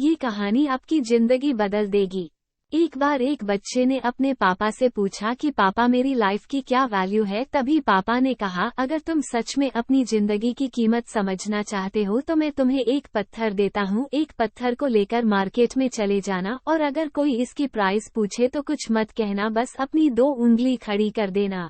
ये कहानी आपकी जिंदगी बदल देगी। एक बार एक बच्चे ने अपने पापा से पूछा कि पापा मेरी लाइफ की क्या वैल्यू है। तभी पापा ने कहा, अगर तुम सच में अपनी जिंदगी की कीमत समझना चाहते हो तो मैं तुम्हें एक पत्थर देता हूँ। एक पत्थर को लेकर मार्केट में चले जाना और अगर कोई इसकी प्राइस पूछे तो कुछ मत कहना, बस अपनी 2 उंगली खड़ी कर देना।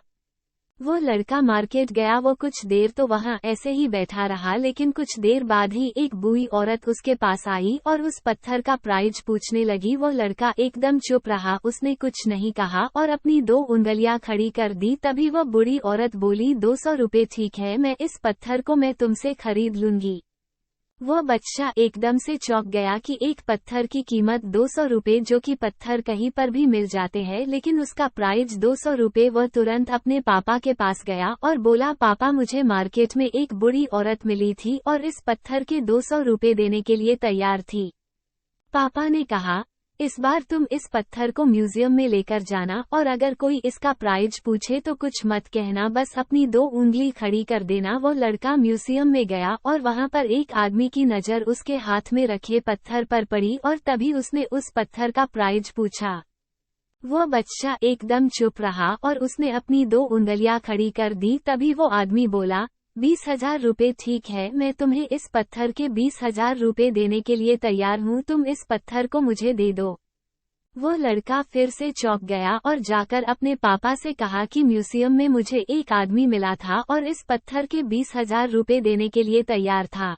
वो लड़का मार्केट गया। वो कुछ देर तो वहाँ ऐसे ही बैठा रहा, लेकिन कुछ देर बाद ही एक बूढ़ी औरत उसके पास आई और उस पत्थर का प्राइस पूछने लगी। वो लड़का एकदम चुप रहा, उसने कुछ नहीं कहा और अपनी 2 उंगलियां खड़ी कर दी। तभी वो बूढ़ी औरत बोली, 200 रुपए ठीक है, मैं इस पत्थर को मैं तुमसे खरीद लूंगी। वो बच्चा एकदम से चौंक गया कि एक पत्थर की कीमत 200 रुपए, जो कि पत्थर कहीं पर भी मिल जाते हैं, लेकिन उसका प्राइस 200 रुपए। वह तुरंत अपने पापा के पास गया और बोला, पापा मुझे मार्केट में एक बूढ़ी औरत मिली थी और इस पत्थर के 200 रुपए देने के लिए तैयार थी। पापा ने कहा, इस बार तुम इस पत्थर को म्यूजियम में लेकर जाना और अगर कोई इसका प्राइस पूछे तो कुछ मत कहना, बस अपनी 2 उंगली खड़ी कर देना। वो लड़का म्यूजियम में गया और वहाँ पर एक आदमी की नज़र उसके हाथ में रखे पत्थर पर पड़ी और तभी उसने उस पत्थर का प्राइस पूछा। वो बच्चा एकदम चुप रहा और उसने अपनी 2 उंगलियां खड़ी कर दी। तभी वो आदमी बोला, 20,000 रुपए ठीक है, मैं तुम्हें इस पत्थर के 20,000 रुपए देने के लिए तैयार हूँ, तुम इस पत्थर को मुझे दे दो। वो लड़का फिर से चौंक गया और जाकर अपने पापा से कहा कि म्यूजियम में मुझे एक आदमी मिला था और इस पत्थर के 20,000 रुपए देने के लिए तैयार था।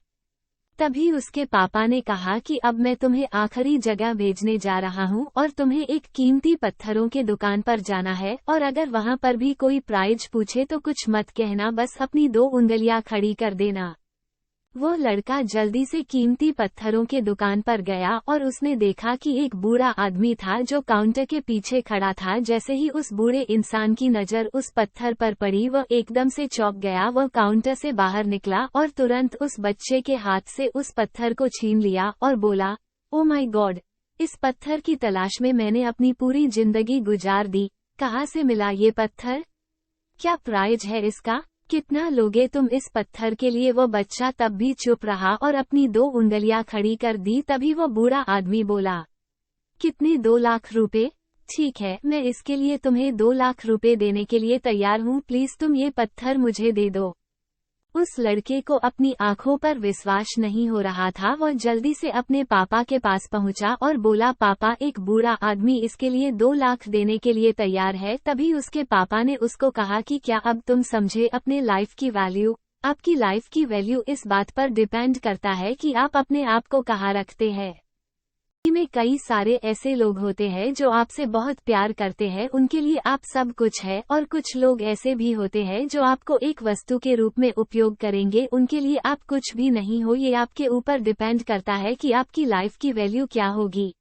तभी उसके पापा ने कहा कि अब मैं तुम्हें आखिरी जगह भेजने जा रहा हूँ और तुम्हें एक कीमती पत्थरों के दुकान पर जाना है और अगर वहाँ पर भी कोई प्राइस पूछे तो कुछ मत कहना, बस अपनी 2 उंगलियां खड़ी कर देना। वो लड़का जल्दी से कीमती पत्थरों के दुकान पर गया और उसने देखा कि एक बूढ़ा आदमी था जो काउंटर के पीछे खड़ा था। जैसे ही उस बूढ़े इंसान की नज़र उस पत्थर पर पड़ी, वह एकदम से चौंक गया। वह काउंटर से बाहर निकला और तुरंत उस बच्चे के हाथ से उस पत्थर को छीन लिया और बोला, ओ माय गॉड, इस पत्थर की तलाश में मैंने अपनी पूरी जिंदगी गुजार दी। कहाँ से मिला ये पत्थर? क्या प्राइस है इसका? कितना लोगे तुम इस पत्थर के लिए? वो बच्चा तब भी चुप रहा और अपनी 2 उंगलियां खड़ी कर दी। तभी वो बूढ़ा आदमी बोला, कितने? 2 लाख रुपए? ठीक है, मैं इसके लिए तुम्हें 2 लाख रुपए देने के लिए तैयार हूँ, प्लीज तुम ये पत्थर मुझे दे दो। उस लड़के को अपनी आंखों पर विश्वास नहीं हो रहा था। वह जल्दी से अपने पापा के पास पहुंचा और बोला, पापा, एक बूढ़ा आदमी इसके लिए 2 लाख देने के लिए तैयार है। तभी उसके पापा ने उसको कहा कि क्या अब तुम समझे अपने लाइफ की वैल्यू? आपकी लाइफ की वैल्यू इस बात पर डिपेंड करता है कि आप अपने आप को कहाँ रखते हैं। में कई सारे ऐसे लोग होते हैं जो आपसे बहुत प्यार करते हैं, उनके लिए आप सब कुछ है, और कुछ लोग ऐसे भी होते हैं जो आपको एक वस्तु के रूप में उपयोग करेंगे, उनके लिए आप कुछ भी नहीं हो। ये आपके ऊपर डिपेंड करता है कि आपकी लाइफ की वैल्यू क्या होगी।